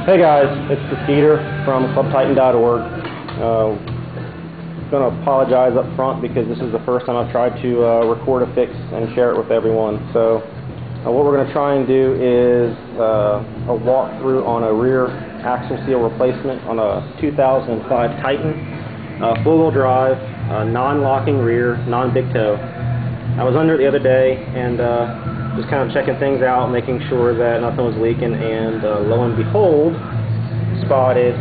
Hey guys, it's the Skeeter from ClubTitan.org. Going to apologize up front because this is the first time I've tried to record a fix and share it with everyone. So what we're going to try and do is a walkthrough on a rear axle seal replacement on a 2005 Titan, four-wheel drive, non-locking rear, non-big toe. I was under it the other day and just kind of checking things out, making sure that nothing was leaking, and lo and behold, spotted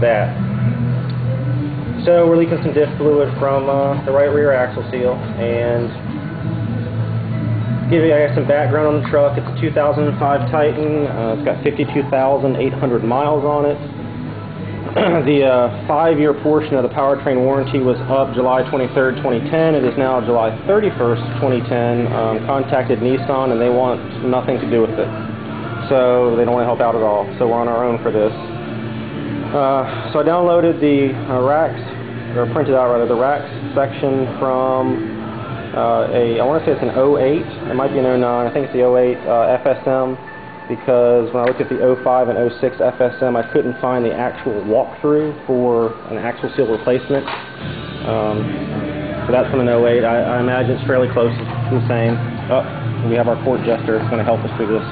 that. So we're leaking some diff fluid from the right rear axle seal, and give you guys some background on the truck. It's a 2005 Titan. It's got 52,800 miles on it. The 5-year portion of the powertrain warranty was up July 23rd, 2010. It is now July 31st, 2010. Contacted Nissan and they want nothing to do with it. So they don't want to help out at all. So we're on our own for this. So I downloaded the racks, or printed out rather, the racks section from I want to say it's an 08. It might be an 09. I think it's the 08 FSM. Because when I looked at the 05 and 06 FSM, I couldn't find the actual walkthrough for an axle seal replacement. So that's from an 08. I imagine it's fairly close to the same. Oh, we have our court jester. It's going to help us through this.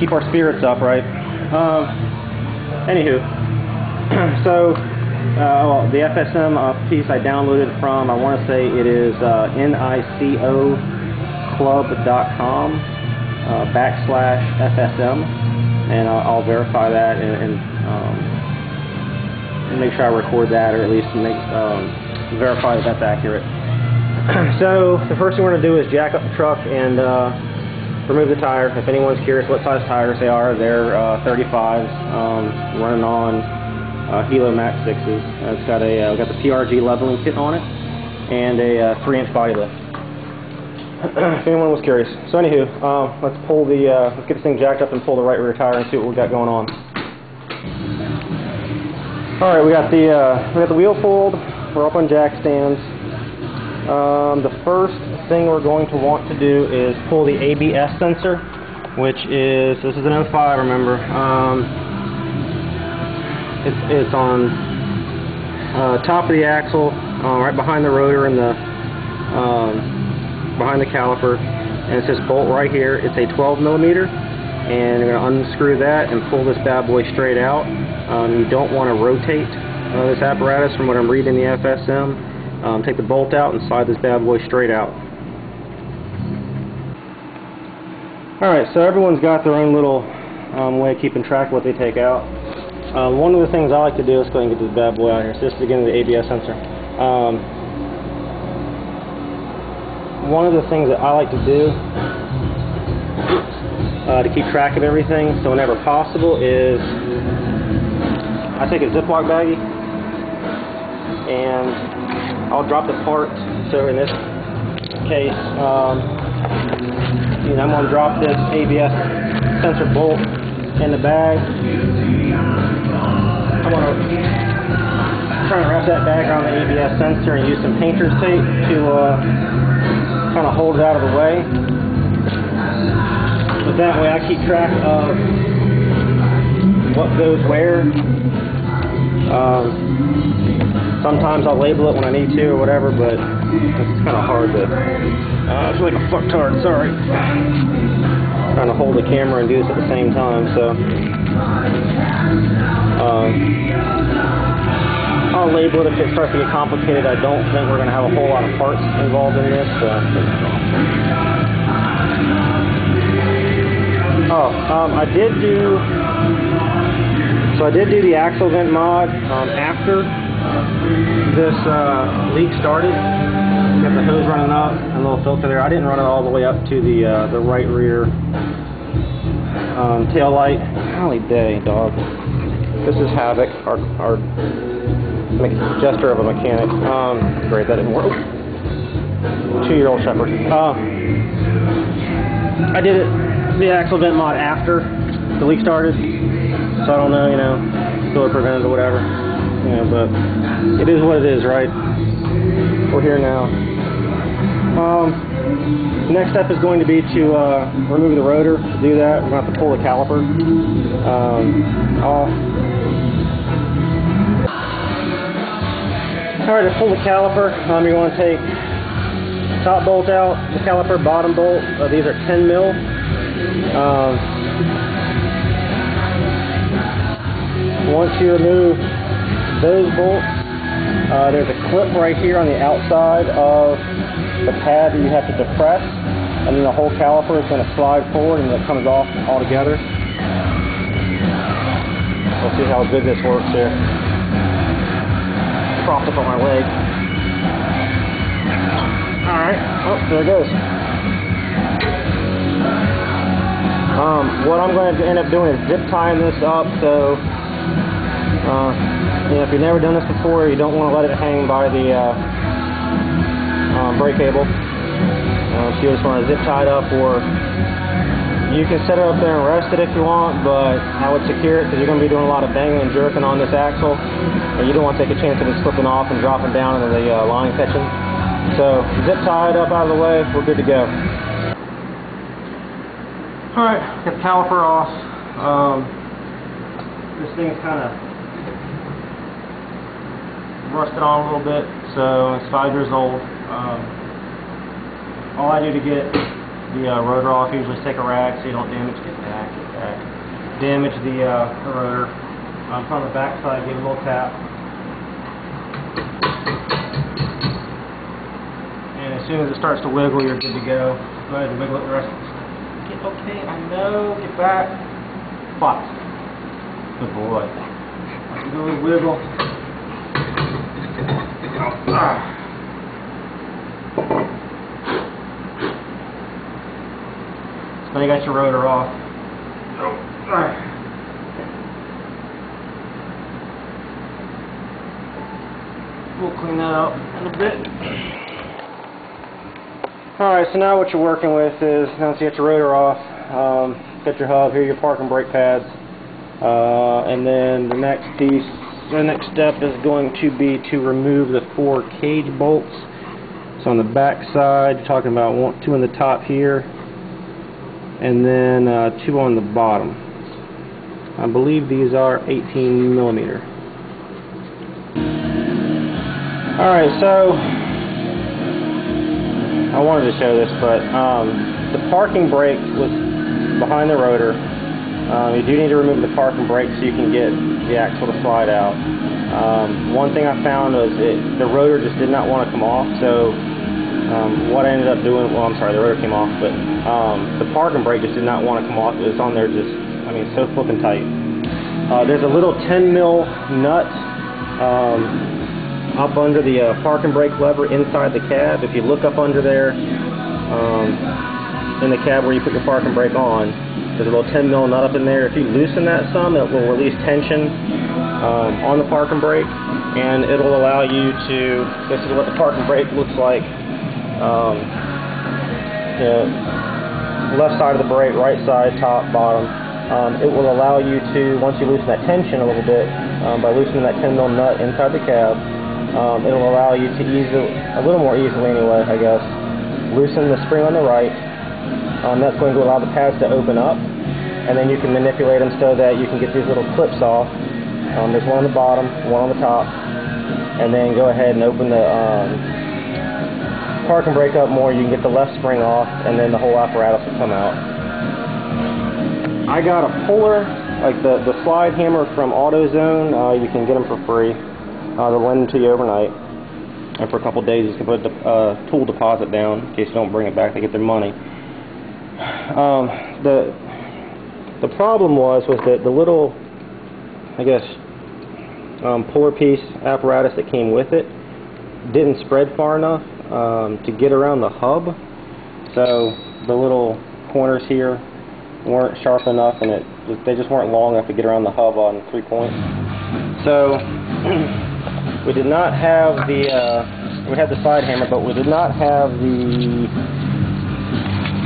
Keep our spirits up, right? Anywho, so the FSM piece I downloaded from, I want to say it is nicoclub.com. /FSM, and I'll verify that and make sure I record that, or at least make verify that that's accurate. So the first thing we're going to do is jack up the truck and remove the tire. If anyone's curious what size tires they are, they're 35s, running on Hilo Max 6s. It's got a got the PRG leveling kit on it and a 3-inch body lift. If anyone was curious. So anywho, let's get this thing jacked up and pull the right rear tire and see what we got going on. All right, we got the wheel pulled. We're up on jack stands. The first thing we're going to want to do is pull the ABS sensor, which is, this is an 05, remember. It's on top of the axle, right behind the rotor and the behind the caliper, and it says bolt right here. It's a 12 millimeter, and you're going to unscrew that and pull this bad boy straight out. You don't want to rotate this apparatus from what I'm reading in the FSM. Take the bolt out and slide this bad boy straight out. Alright, so everyone's got their own little way of keeping track of what they take out. One of the things I like to do, let's go ahead and get this bad boy out here. So this is again the ABS sensor. One of the things that I like to do to keep track of everything, so whenever possible, is I take a Ziploc baggie and I'll drop the part. So in this case, I'm going to drop this ABS sensor bolt in the bag. I'm going to try and wrap that bag around the ABS sensor and use some painter's tape to kind of hold it out of the way. But that way I keep track of what goes where. Sometimes I'll label it when I need to or whatever, but it's kind of hard to... I feel like a fucktard, sorry. Trying to hold the camera and do this at the same time, so... I'll label it if it starts to get complicated. I don't think we're going to have a whole lot of parts involved in this. I did do the axle vent mod after this leak started. Got the hose running up and a little filter there. I didn't run it all the way up to the right rear tail light. Golly day, dog. This is Havoc, our jester of a mechanic. Great, that didn't work. 2-year-old shepherd. I did the axle vent mod after the leak started, so I don't know, still prevented or whatever. But it is what it is, right? We're here now. Next step is going to be to remove the rotor. To do that, we're going to have to pull the caliper off. Alright, to pull the caliper, you're going to take the top bolt out, the caliper, bottom bolt. These are 10 mil. Once you remove those bolts, there's a clip right here on the outside of the pad that you have to depress, and then the whole caliper is going to slide forward and it comes off altogether. We'll see how good this works here. Propped up on my leg. Alright, oh, there it goes. What I'm going to end up doing is zip tying this up, so you know, if you've never done this before, you don't want to let it hang by the brake cable. So you just want to zip tie it up, or you can set it up there and rest it if you want, but I would secure it because you're going to be doing a lot of banging and jerking on this axle, and you don't want to take a chance of it slipping off and dropping down into the line catching. So zip tie it up out of the way, we're good to go. Alright, get the caliper off. This thing's kind of rusted on a little bit, so it's 5 years old. All I do to get the rotor off, usually take a rag so you don't damage the rotor. From the back side, give it a little tap. And as soon as it starts to wiggle, you're good to go. Go ahead and wiggle it the rest of the Get okay, I know, get back. Spot. Good boy. Go wiggle. So now you got your rotor off. Alright. We'll clean that up in a bit. Alright, so now what you're working with is, now you got your rotor off, got your hub, here are your park and brake pads, and then the next piece, the next step is going to be to remove the 4 cage bolts. So on the back side, you're talking about 2 on the top here, and then 2 on the bottom. I believe these are 18 millimeter. Alright, so I wanted to show this, but the parking brake was behind the rotor. You do need to remove the parking brake so you can get the axle to slide out. One thing I found was the rotor just did not want to come off, so what I ended up doing, well, I'm sorry, the rotor came off, but the parking brake just did not want to come off. It was on there just, I mean, so flipping tight. There's a little 10 mil nut up under the parking brake lever inside the cab. If you look up under there in the cab where you put your parking brake on, there's a little 10 mil nut up in there. If you loosen that some, it will release tension on the parking brake, and it will allow you to, this is what the parking brake looks like, you know, left side of the brake, right side, top, bottom. It will allow you to, once you loosen that tension a little bit, by loosening that 10 mil nut inside the cab, it will allow you to a little more easily anyway, I guess, loosen the spring on the right. That's going to allow the pads to open up, and then you can manipulate them so that you can get these little clips off. There's one on the bottom, one on the top, and then go ahead and open the parking brake up more. You can get the left spring off, and then the whole apparatus will come out. I got a puller, like the slide hammer from AutoZone. You can get them for free. They'll lend them to you overnight, and for a couple days you can put a tool deposit down in case you don't bring it back. They get their money. The problem was that the little, I guess, puller piece apparatus that came with it didn't spread far enough to get around the hub, so the little corners here weren't sharp enough, and they just weren't long enough to get around the hub on 3 points. So we did not have the we had the side hammer, but we did not have the,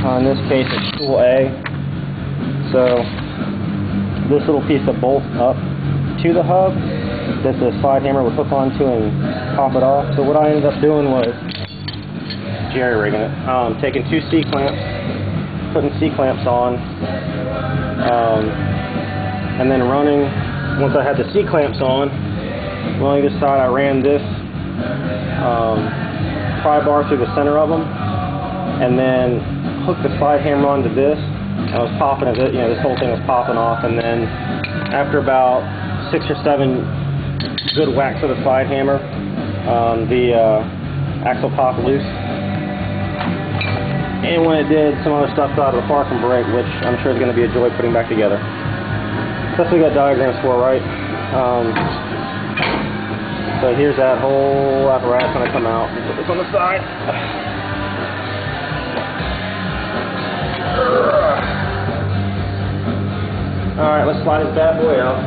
in this case it's tool A. So this little piece that bolts up to the hub that the slide hammer would hook onto and pop it off. So what I ended up doing was jerry rigging it. Taking two C-clamps, putting C-clamps on, and then running, once I had the C-clamps on this side, I ran this pry bar through the center of them, and then hooked the slide hammer onto this. I was popping it, this whole thing was popping off, and then after about 6 or 7 good whacks of the slide hammer, the axle popped loose. And when it did, some other stuff got out of the parking brake, which I'm sure is going to be a joy putting back together. That's what we got diagrams for, right? So here's that whole apparatus going to come out. Put this on the side. Alright, let's slide this bad boy out.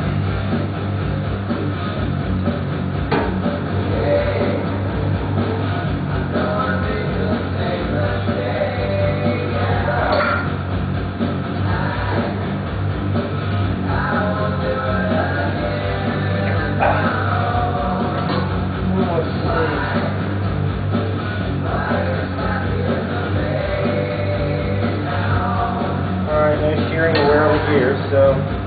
Alright, no shearing or wear on the gears, so